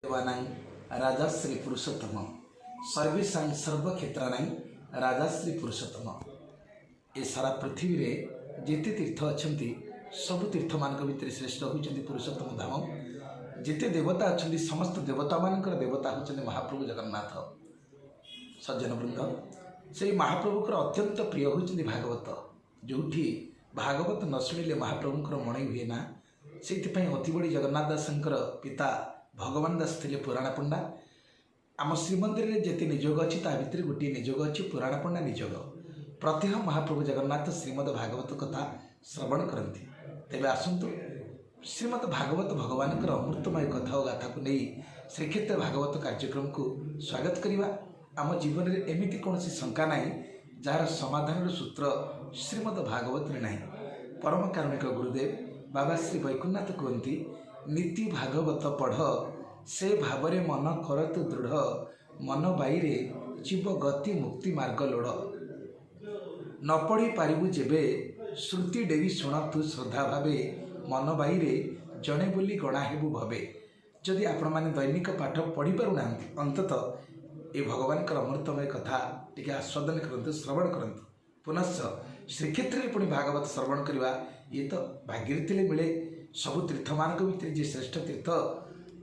देवानां राजा श्री पुरुषोत्तम सर्वेशां सर्वक्षेत्राणां राजा श्री पुरुषोत्तम। ए सारा पृथ्वी रे जेते तीर्थ अच्छा सब तीर्थ मान भितर श्रेष्ठ होती पुरुषोत्तम धाम। जिते देवता अच्छा समस्त देवता मान देवता होती महाप्रभु जगन्नाथ। सज्जन वृंद से महाप्रभुकर अत्यंत प्रिय होती भागवत। जो भागवत न शुणिले महाप्रभुकर मणि हुए ना। से अति बड़ी जगन्नाथ दासंकर पिता भगवान दास थे पुराण पंडा। आम श्रीमंदिर में जिते निजोग अच्छी भितर गोटे निजोग अच्छी पुराण पंडा निजोग। प्रत्यह महाप्रभु जगन्नाथ श्रीमद भागवत कथा श्रवण करती। तेज आसतु श्रीमद भागवत भगवान अमृतमय कथा और गाथा को नहीं श्रीक्षेत्र भागवत कार्यक्रम को स्वागत करवा। आम जीवन में एमती कौन शंका ना जार समाधान सूत्र श्रीमद भागवत में ना। परम कारुणिक गुरुदेव बाबा श्री वैकुंठनाथ कहती नीति भागवत पढ़ से भावरे मन करत दृढ़ मन बाईरे जीव गति मुक्ति मार्ग लोड़ न पढ़ी पारिबु जेबे श्रुति डेरी शुण तु श्रद्धा भावे मन बाईरे जड़े बोली गणा हेबु भवे। जदि आपण माने दैनिक पाठ पढ़ी पारु ना अंततः ये भगवान अमृतमय कथा टी आस्वादन करते श्रवण करते। पुनश्च श्रीक्षेत्र में पुणी भागवत श्रवण करवा ये तो भाग्य मिले। सबु तीर्थ मान भितर जी श्रेष्ठ तीर्थ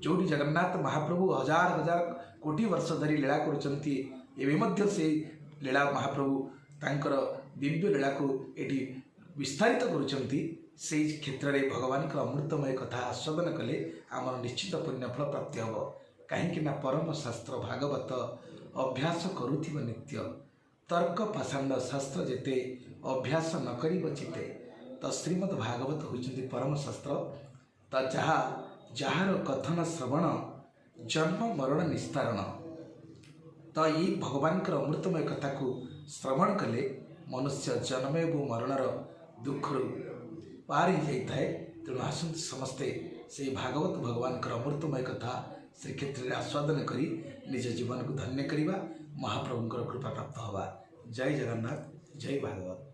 जो जगन्नाथ महाप्रभु हजार हजार कोटी वर्ष धरी लीला कर से लीला महाप्रभु तांकर दिव्य लीला को ये विस्तारित कर क्षेत्र में भगवान अमृतमय कथा आस्वादन कले आमर निश्चित पुण्यफल प्राप्त हम। कहीं परम शास्त्र भागवत अभ्यास करुथिब नित्य तर्क पाषांड शास्त्र जेते अभ्यास न करिब चिते तो श्रीमद भागवत होती परम शास्त्र। तो जार कथन श्रवण जन्म मरण निस्तारण। तो ये भगवान अमृतमय कथा को श्रवण कले मनुष्य जन्म एवं मरणर दुख पार हो जाए। तेणु आसत समस्ते से भागवत भगवान अमृतमय कथा श्रीक्षेत्र में आस्वादन करी निज जीवन को धन्य करवा महाप्रभुंकर कृपा प्राप्त हवा। जय जगन्नाथ जय भागवत।